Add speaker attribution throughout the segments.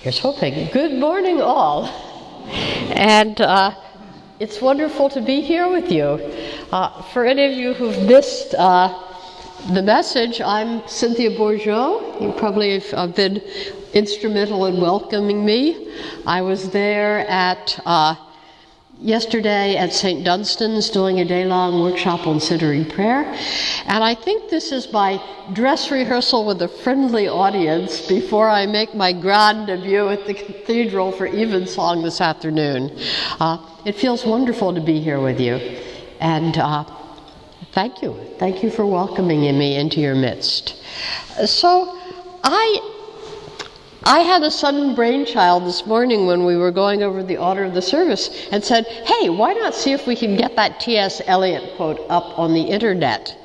Speaker 1: Here's hoping. Good morning, all. And it's wonderful to be here with you. For any of you who've missed the message, I'm Cynthia Bourgeault. You probably have been instrumental in welcoming me. I was there at yesterday at St. Dunstan's doing a day-long workshop on centering prayer. And I think this is my dress rehearsal with a friendly audience before I make my grand debut at the cathedral for evensong this afternoon. It feels wonderful to be here with you. And thank you. Thank you for welcoming me into your midst. So I had a sudden brainchild this morning when we were going over the order of the service and said, hey, why not see if we can get that T.S. Eliot quote up on the internet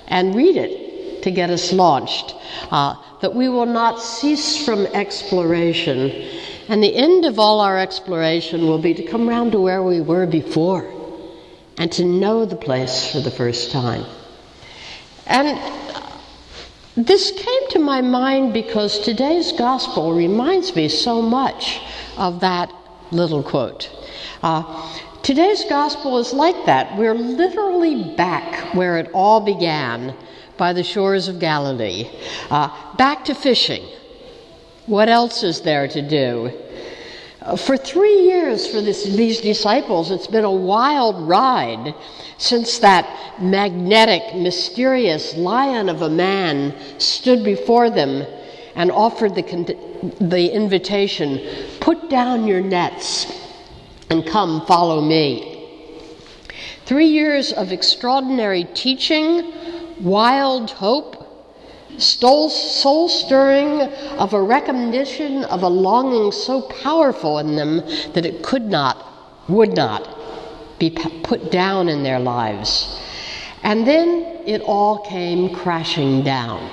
Speaker 1: and read it to get us launched. That we will not cease from exploration, and the end of all our exploration will be to come round to where we were before and to know the place for the first time. And this came to my mind because today's gospel reminds me so much of that little quote. Today's gospel is like that. We're literally back where it all began, by the shores of Galilee. Back to fishing. What else is there to do? For 3 years for these disciples, it's been a wild ride since that magnetic, mysterious lion of a man stood before them and offered the invitation, put down your nets and come follow me. 3 years of extraordinary teaching, wild hope, soul-stirring of a recognition of a longing so powerful in them that it would not be put down in their lives. And then it all came crashing down.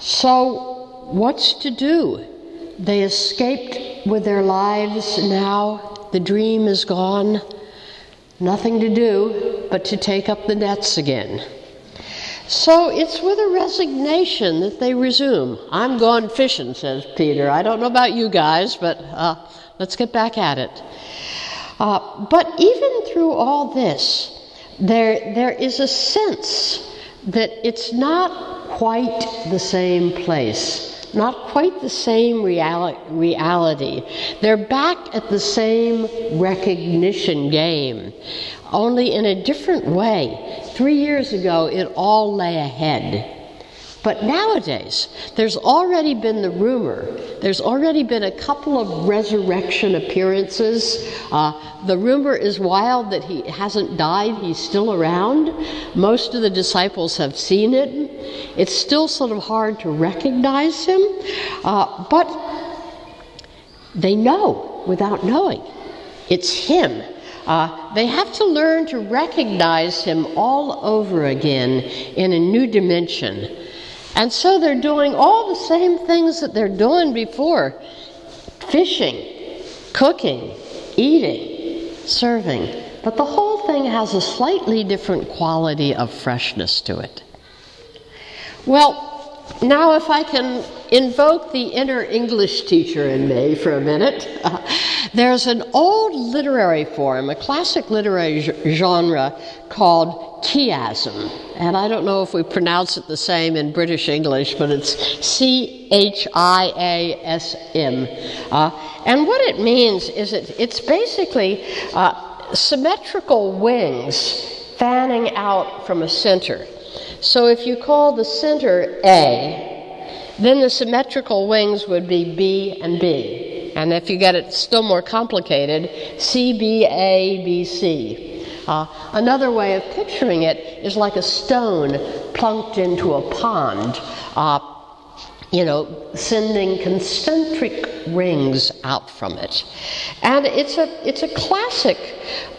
Speaker 1: So what's to do? They escaped with their lives now. The dream is gone. Nothing to do but to take up the nets again. So it's with a resignation that they resume. I'm going fishing, says Peter. I don't know about you guys, but let's get back at it. But even through all this, there is a sense that it's not quite the same place, not quite the same reality. They're back at the same recognition game, only in a different way. 3 years ago, it all lay ahead. But nowadays, there's already been the rumor. There's already been a couple of resurrection appearances. The rumor is wild that he hasn't died. He's still around. Most of the disciples have seen it. It's still sort of hard to recognize him. But they know without knowing. It's him. They have to learn to recognize him all over again in a new dimension. And so they're doing all the same things that they're doing before. Fishing, cooking, eating, serving. But the whole thing has a slightly different quality of freshness to it. Well, now if I can invoke the inner English teacher in me for a minute, there's an old literary form, a classic literary genre called chiasm. And I don't know if we pronounce it the same in British English, but it's chiasm. And what it means is it's basically symmetrical wings fanning out from a center. So if you call the center A, then the symmetrical wings would be B and B. And if you get it still more complicated, C, B, A, B, C. Another way of picturing it is like a stone plunked into a pond, sending concentric rings out from it. And it's a classic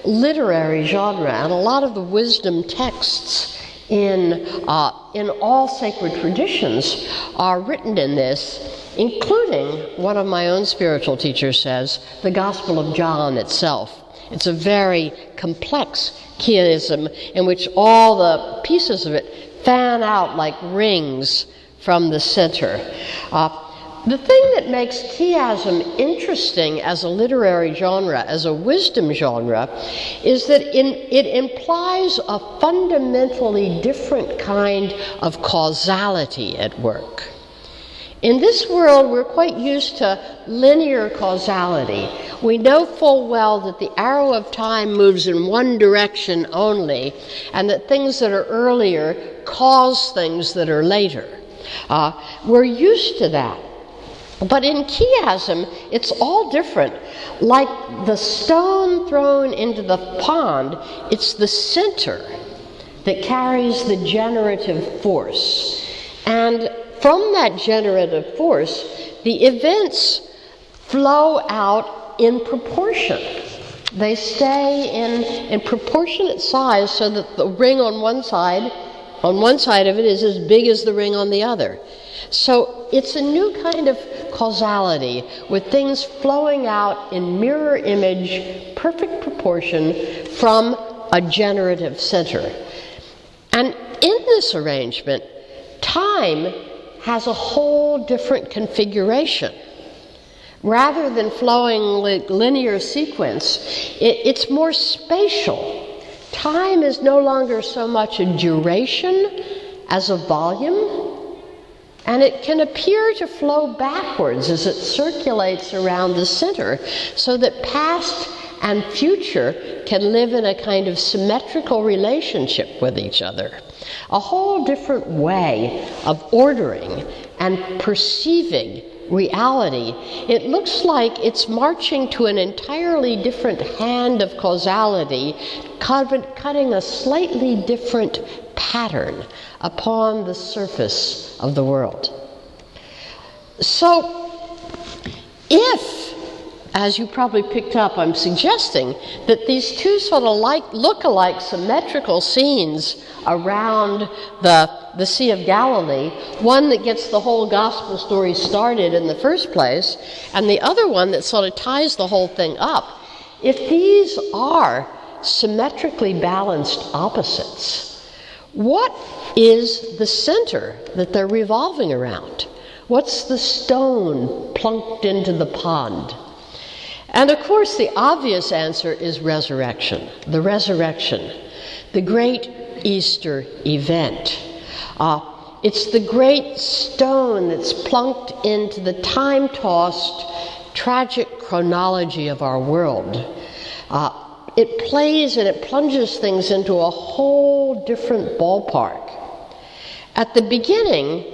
Speaker 1: literary genre, and a lot of the wisdom texts in all sacred traditions are written in this, including, one of my own spiritual teachers says, the Gospel of John itself. It's a very complex chiasm in which all the pieces of it fan out like rings from the center. The thing that makes chiasm interesting as a literary genre, as a wisdom genre, is that it implies a fundamentally different kind of causality at work. In this world, we're quite used to linear causality. We know full well that the arrow of time moves in one direction only, and that things that are earlier cause things that are later. We're used to that. But in chiasm, it's all different. Like the stone thrown into the pond, it's the center that carries the generative force. And from that generative force, the events flow out in proportion. They stay in proportionate size so that the ring on one side of it is as big as the ring on the other. So it's a new kind of causality with things flowing out in mirror image, perfect proportion from a generative center. And in this arrangement, time has a whole different configuration. Rather than flowing like linear sequence, it's more spatial. Time is no longer so much a duration as a volume, and it can appear to flow backwards as it circulates around the center, so that past and future can live in a kind of symmetrical relationship with each other. A whole different way of ordering and perceiving reality. It looks like it's marching to an entirely different hand of causality, cutting a slightly different pattern upon the surface of the world. So, if, as you probably picked up, I'm suggesting that these two sort of look-alike symmetrical scenes around the Sea of Galilee, one that gets the whole gospel story started in the first place, and the other one that sort of ties the whole thing up, if these are symmetrically balanced opposites, what is the center that they're revolving around? What's the stone plunked into the pond? And of course, the obvious answer is resurrection. The resurrection, the great Easter event. It's the great stone that's plunked into the time-tossed, tragic chronology of our world. It plays and it plunges things into a whole different ballpark. At the beginning,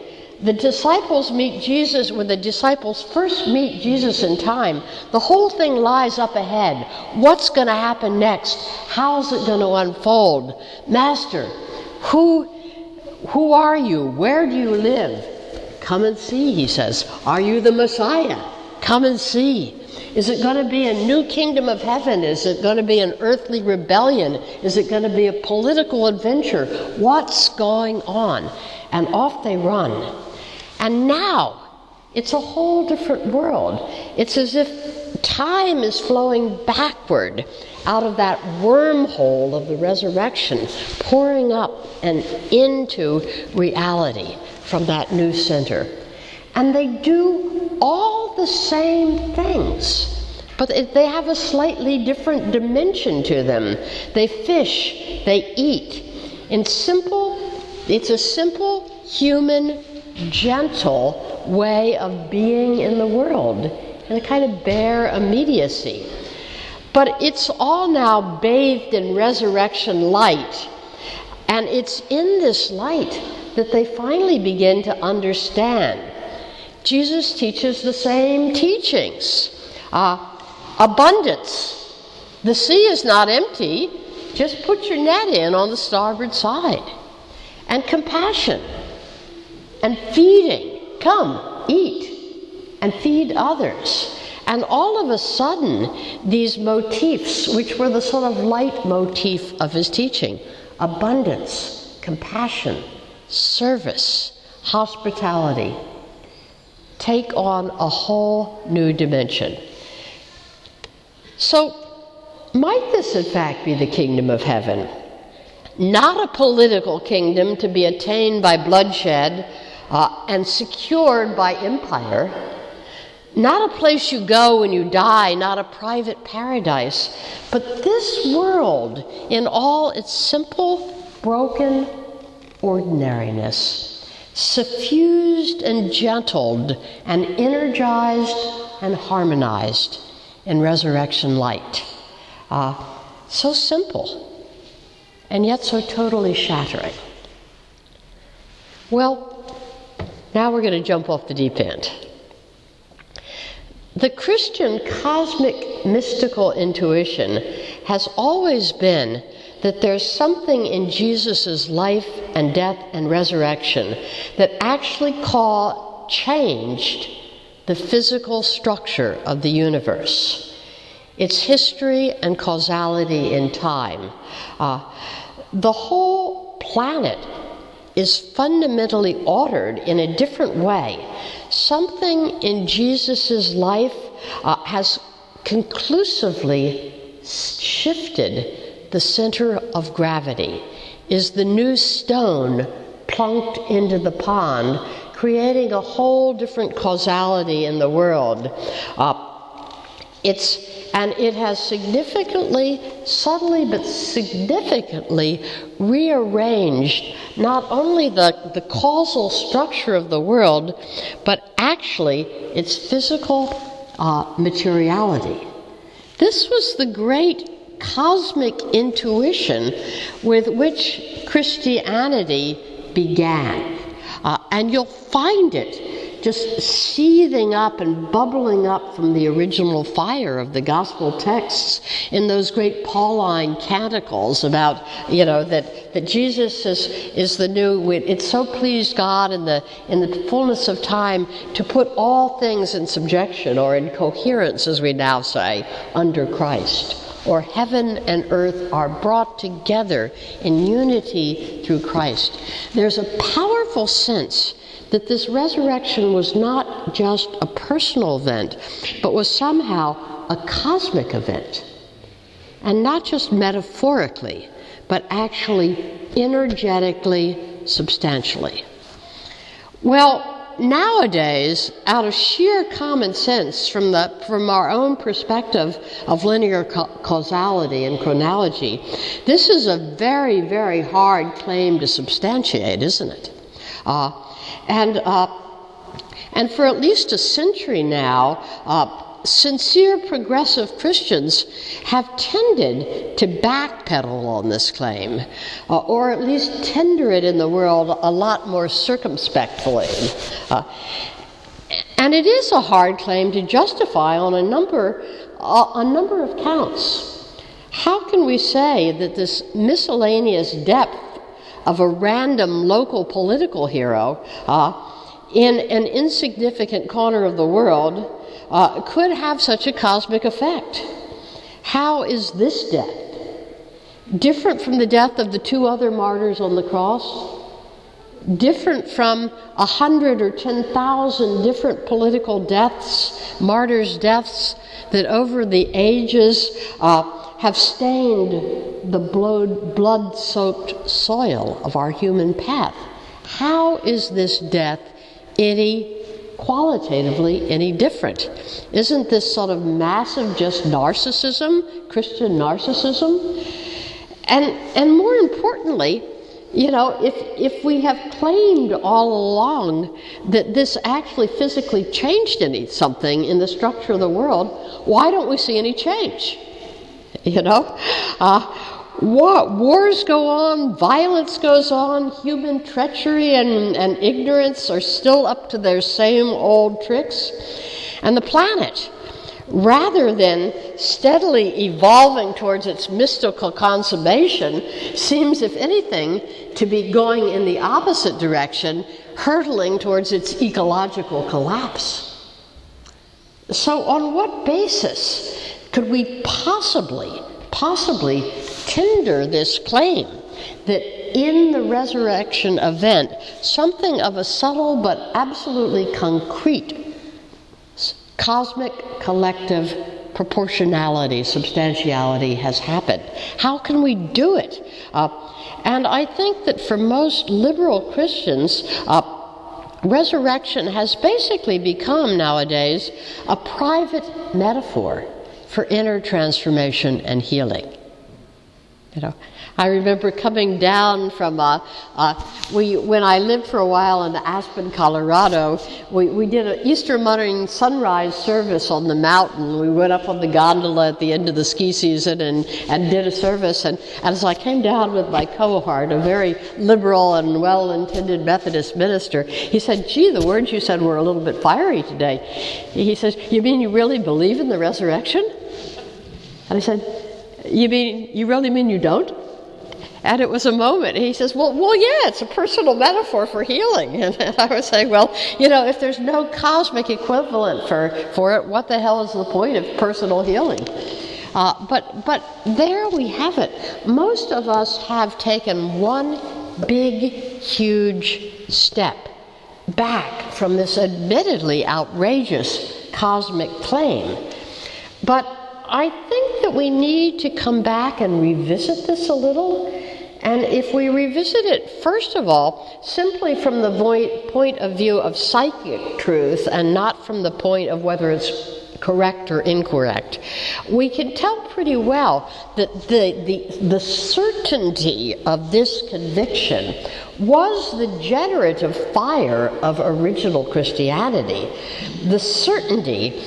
Speaker 1: the disciples meet Jesus. When the disciples first meet Jesus in time, the whole thing lies up ahead. What's going to happen next? How's it going to unfold? Master, who are you? Where do you live? Come and see, he says. Are you the Messiah? Come and see. Is it going to be a new kingdom of heaven? Is it going to be an earthly rebellion? Is it going to be a political adventure? What's going on? And off they run. And now, it's a whole different world. It's as if time is flowing backward out of that wormhole of the resurrection, pouring up and into reality from that new center. And they do all the same things, but they have a slightly different dimension to them. They fish, they eat. It's a simple, human, gentle way of being in the world, and a kind of bare immediacy. But it's all now bathed in resurrection light, and it's in this light that they finally begin to understand. Jesus teaches the same teachings. Abundance. The sea is not empty. Just put your net in on the starboard side. And compassion. And feeding. Come, eat, and feed others. And all of a sudden, these motifs, which were the sort of leitmotif of his teaching, abundance, compassion, service, hospitality, take on a whole new dimension. So, might this in fact be the kingdom of heaven? Not a political kingdom to be attained by bloodshed and secured by empire, Not a place you go when you die, not a private paradise, but this world in all its simple, broken ordinariness, suffused and gentled and energized and harmonized in resurrection light. So simple, and yet so totally shattering. Well, now we're going to jump off the deep end. The Christian cosmic mystical intuition has always been that there's something in Jesus' life and death and resurrection that actually changed the physical structure of the universe, its history and causality in time. The whole planet is fundamentally ordered in a different way. Something in Jesus' life has conclusively shifted the center of gravity, is the new stone plunked into the pond, creating a whole different causality in the world. It has significantly, subtly but significantly rearranged not only the causal structure of the world, but actually its physical materiality. This was the great cosmic intuition with which Christianity began. And you'll find it just seething up and bubbling up from the original fire of the gospel texts in those great Pauline canticles about, that Jesus is the new, it so pleased God in the fullness of time to put all things in subjection, or in coherence, as we now say, under Christ. Or heaven and earth are brought together in unity through Christ. There's a powerful sense that this resurrection was not just a personal event, but was somehow a cosmic event. And not just metaphorically, but actually energetically, substantially. Well, nowadays, out of sheer common sense, from our own perspective of linear causality and chronology, this is a very, very hard claim to substantiate, isn't it? And for at least a century now, sincere progressive Christians have tended to backpedal on this claim, or at least tender it in the world a lot more circumspectfully. And it is a hard claim to justify on a number of counts. How can we say that this miscellaneous depth of a random local political hero in an insignificant corner of the world could have such a cosmic effect? How is this death different from the death of the two other martyrs on the cross? Different from 100 or 10,000 different political deaths, martyrs' deaths, that over the ages have stained the blood-soaked soil of our human path? How is this death qualitatively any different? Isn't this sort of massive just narcissism, Christian narcissism? And more importantly, if we have claimed all along that this actually physically changed something in the structure of the world, why don't we see any change? Wars go on, violence goes on, human treachery and ignorance are still up to their same old tricks. And the planet, rather than steadily evolving towards its mystical consummation, seems, if anything, to be going in the opposite direction, hurtling towards its ecological collapse. So on what basis could we possibly tender this claim that in the resurrection event, something of a subtle but absolutely concrete cosmic collective proportionality, substantiality has happened? How can we do it? And I think that for most liberal Christians, resurrection has basically become nowadays a private metaphor for inner transformation and healing. I remember coming down from when I lived for a while in Aspen, Colorado, we did an Easter morning sunrise service on the mountain. We went up on the gondola at the end of the ski season and did a service. And as I came down with my cohort, a very liberal and well-intended Methodist minister, he said, "Gee, the words you said were a little bit fiery today." He says, "You mean you really believe in the resurrection?" And I said, "You really mean you don't?" And it was a moment. He says, well, yeah, it's a personal metaphor for healing. And I was saying, well, if there's no cosmic equivalent for it, what the hell is the point of personal healing? But there we have it. Most of us have taken one big, huge step back from this admittedly outrageous cosmic claim. But I think that we need to come back and revisit this a little. And if we revisit it, first of all, simply from the point of view of psychic truth and not from the point of whether it's correct or incorrect, we can tell pretty well that the certainty of this conviction was the generative fire of original Christianity. The certainty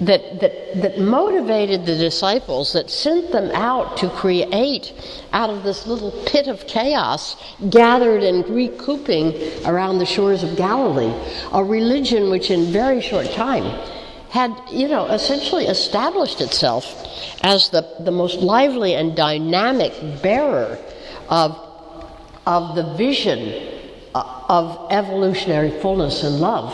Speaker 1: that motivated the disciples, that sent them out to create out of this little pit of chaos gathered and recouping around the shores of Galilee, a religion which in very short time had, essentially established itself as the most lively and dynamic bearer of the vision of evolutionary fullness and love.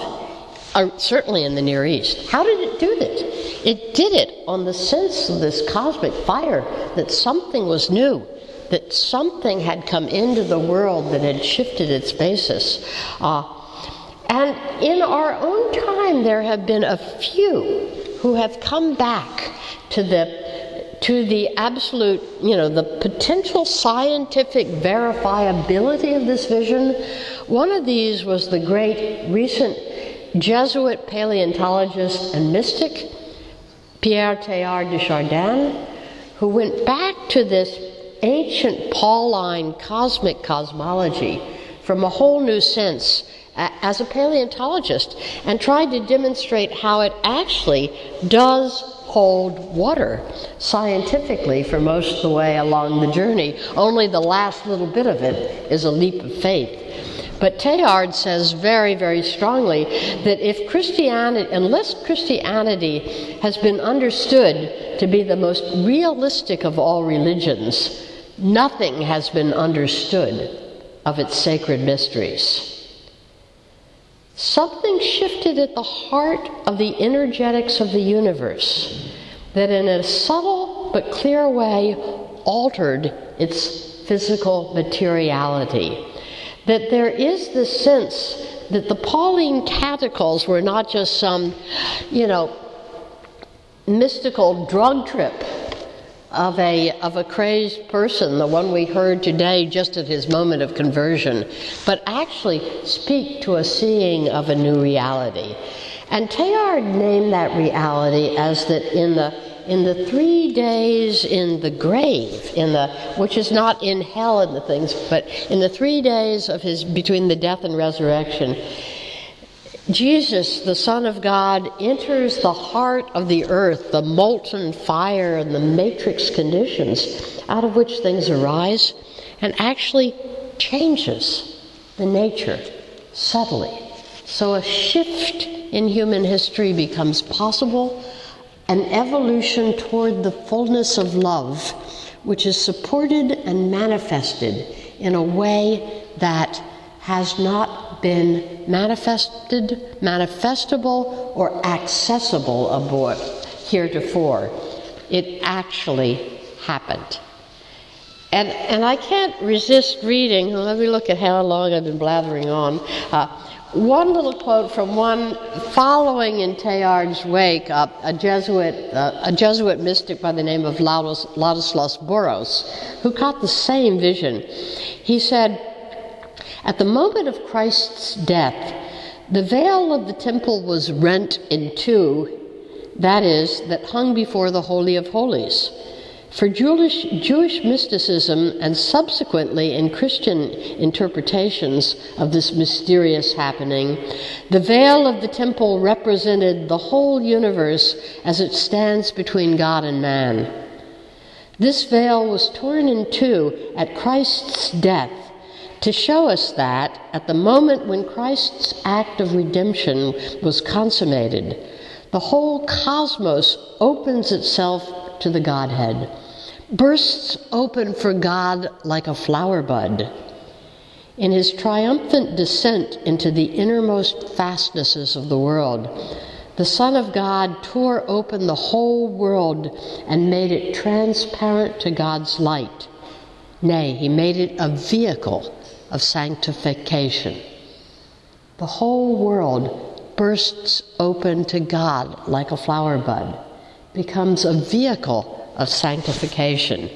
Speaker 1: Certainly in the Near East. How did it do that? It did it on the sense of this cosmic fire that something was new, that something had come into the world that had shifted its basis. And in our own time, there have been a few who have come back to the absolute, the potential scientific verifiability of this vision. One of these was the great recent Jesuit paleontologist and mystic, Pierre Teilhard de Chardin, who went back to this ancient Pauline cosmic cosmology from a whole new sense as a paleontologist and tried to demonstrate how it actually does hold water scientifically for most of the way along the journey. Only the last little bit of it is a leap of faith. But Teilhard says very, very strongly that unless Christianity has been understood to be the most realistic of all religions, nothing has been understood of its sacred mysteries. Something shifted at the heart of the energetics of the universe that in a subtle but clear way altered its physical materiality. That there is this sense that the Pauline catacomb were not just some, mystical drug trip of a crazed person, the one we heard today just at his moment of conversion, but actually speak to a seeing of a new reality. And Teilhard named that reality as that in the 3 days in the grave, which is not in hell and the things, but in the 3 days of between the death and resurrection, Jesus, the Son of God, enters the heart of the earth, the molten fire and the matrix conditions out of which things arise, and actually changes the nature subtly. So a shift in human history becomes possible, an evolution toward the fullness of love, which is supported and manifested in a way that has not been manifestable or accessible heretofore. It actually happened. And I can't resist reading, let me look at how long I've been blathering on, one little quote from one following in Teilhard's wake, a Jesuit mystic by the name of Ladislas Bourgeault, who caught the same vision. He said, "At the moment of Christ's death, The veil of the temple was rent in two, that is, that hung before the Holy of Holies. For Jewish mysticism and subsequently in Christian interpretations of this mysterious happening, the veil of the temple represented the whole universe as it stands between God and man. This veil was torn in two at Christ's death to show us that at the moment when Christ's act of redemption was consummated, the whole cosmos opens itself to the Godhead, bursts open for God like a flower bud. In his triumphant descent into the innermost fastnesses of the world, the Son of God tore open the whole world and made it transparent to God's light. Nay, he made it a vehicle of sanctification. The whole world bursts open to God like a flower bud, becomes a vehicle of sanctification.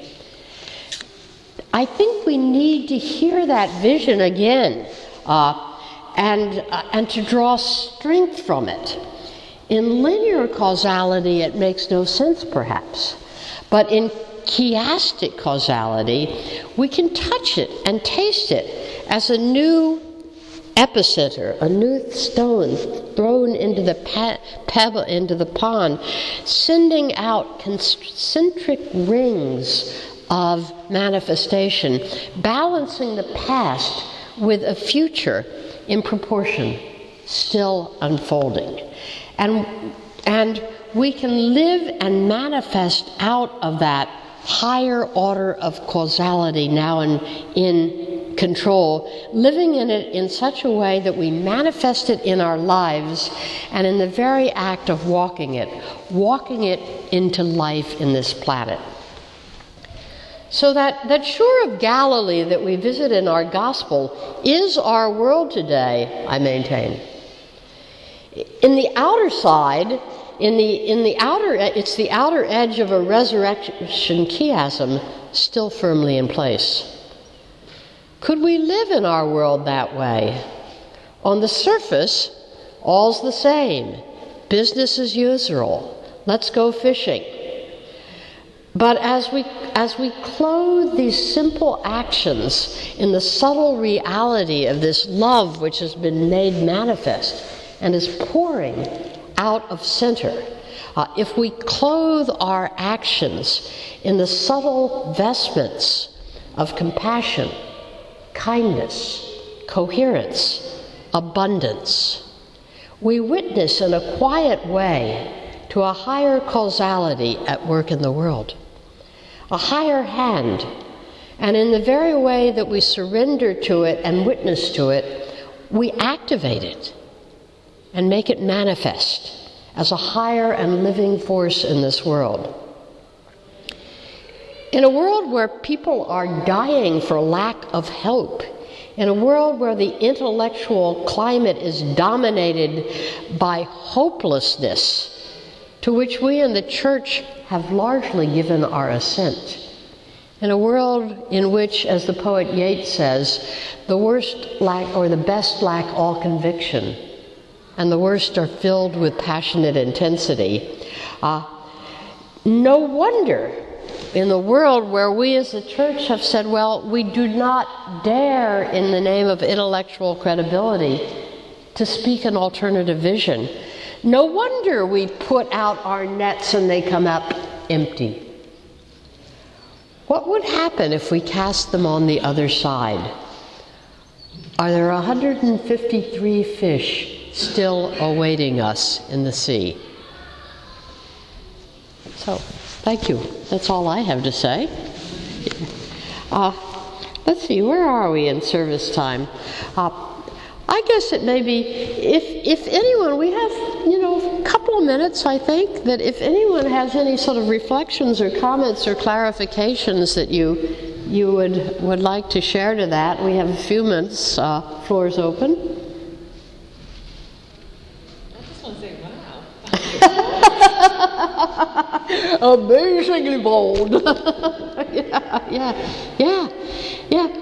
Speaker 1: I think we need to hear that vision again and to draw strength from it. In linear causality, it makes no sense, perhaps. But in chiastic causality, we can touch it and taste it as a new epicenter, a new stone thrown into the pebble, into the pond, sending out concentric rings of manifestation, balancing the past with a future in proportion, still unfolding. And we can live and manifest out of that higher order of causality now in control, living in it in such a way that we manifest it in our lives and in the very act of walking it into life in this planet. So that Shore of Galilee that we visit in our gospel is our world today, I maintain. In the outer side, it's the outer edge of a resurrection chiasm still firmly in place. Could we live in our world that way? On the surface, all's the same. Business as usual. Let's go fishing. But as we clothe these simple actions in the subtle reality of this love which has been made manifest and is pouring out of center, if we clothe our actions in the subtle vestments of compassion, kindness, coherence, abundance, we witness in a quiet way to a higher causality at work in the world, a higher hand, and in the very way that we surrender to it and witness to it, we activate it and make it manifest as a higher and living force in this world. In a world where people are dying for lack of hope, in a world where the intellectual climate is dominated by hopelessness, to which we in the church have largely given our assent, in a world in which, as the poet Yeats says, the worst lack or the best lack all conviction, and the worst are filled with passionate intensity, no wonder in the world where we as a church have said, well, we do not dare in the name of intellectual credibility to speak an alternative vision. No wonder we put out our nets and they come up empty. What would happen if we cast them on the other side? Are there 153 fish still awaiting us in the sea? So, thank you. That's all I have to say. Let's see, where are we in service time? I guess it may be, if anyone, we have, a couple of minutes, I think, that if anyone has any sort of reflections or comments or clarifications that you would like to share to that, we have a few minutes. Floor's open.
Speaker 2: I just want to say, wow.
Speaker 1: Amazingly bold. Yeah.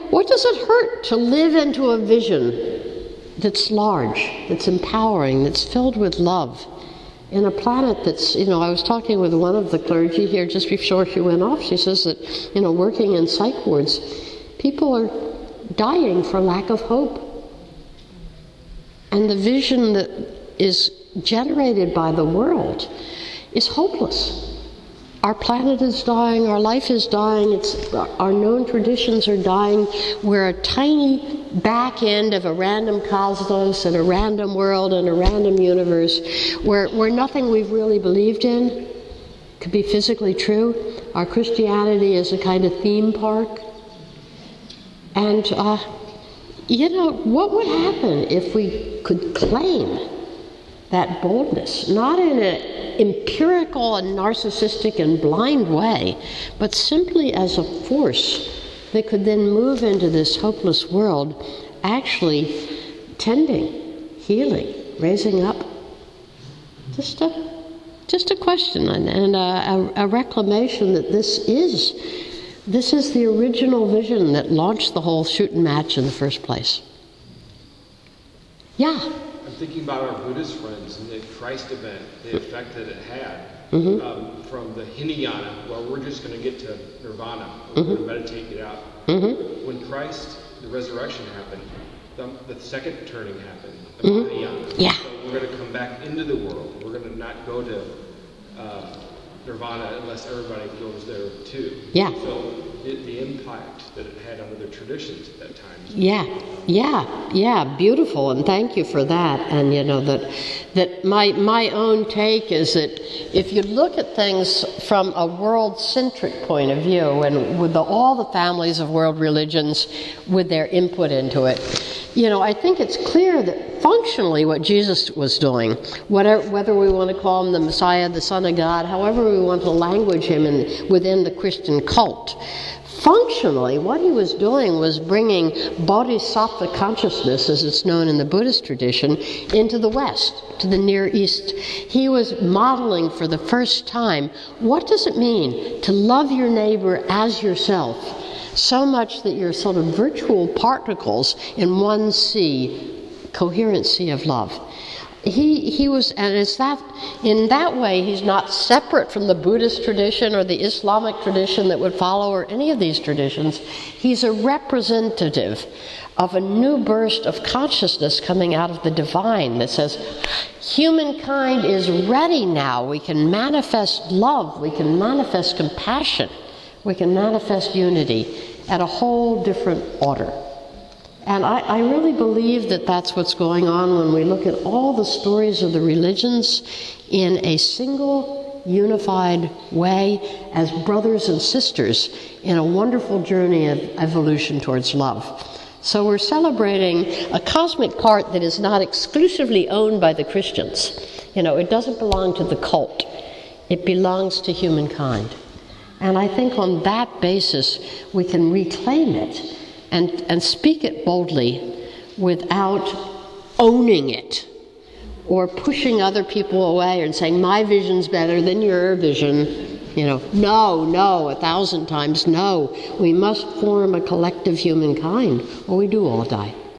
Speaker 1: What does it hurt to live into a vision that's large, that's empowering, that's filled with love. In a planet that's, I was talking with one of the clergy here just before she went off. She says that, working in psych wards, people are dying for lack of hope. And the vision that is generated by the world is hopeless. Our planet is dying, our life is dying, our known traditions are dying. We're a tiny back end of a random cosmos and a random world and a random universe where nothing we've really believed in could be physically true. Our Christianity is a kind of theme park. And, what would happen if we could claim that boldness, not in an empirical and narcissistic and blind way, but simply as a force that could then move into this hopeless world, actually tending, healing, raising up? Just a question and a reclamation that this is the original vision that launched the whole shooting match in the first place. Yeah.
Speaker 3: I'm thinking about our Buddhist friends and the Christ event, the effect that it had. From the Hinayana, well, we're just going to get to nirvana, we're going to meditate it out. When Christ, the resurrection happened, the second turning happened, the Mahayana.
Speaker 1: Yeah.
Speaker 3: So we're going to come back into the world. We're going to not go to nirvana unless everybody goes there too.
Speaker 1: Yeah.
Speaker 3: So the impact that it had on other traditions at that time. Yeah, beautiful, and thank you for that. And
Speaker 1: that my own take is that if you look at things from a world-centric point of view, and with all the families of world religions with their input into it, I think it's clear that functionally what Jesus was doing, whether we want to call him the Messiah, the Son of God, however we want to language him within the Christian cult, functionally, what he was doing was bringing bodhisattva consciousness, as it's known in the Buddhist tradition, into the West, to the Near East. He was modeling for the first time, what does it mean to love your neighbor as yourself, so much that you're sort of virtual particles in one sea, coherent sea of love. He was, and it's that, in that way, he's not separate from the Buddhist tradition or the Islamic tradition that would follow, or any of these traditions. He's a representative of a new burst of consciousness coming out of the divine that says, humankind is ready now. We can manifest love. We can manifest compassion. We can manifest unity at a whole different order. And I really believe that that's what's going on when we look at all the stories of the religions in a single, unified way as brothers and sisters in a wonderful journey of evolution towards love. So we're celebrating a cosmic part that is not exclusively owned by the Christians. It doesn't belong to the cult. It belongs to humankind. And I think on that basis we can reclaim it and speak it boldly without owning it or pushing other people away and saying, my vision's better than your vision. No, 1,000 times no. We must form a collective humankind or we do all die.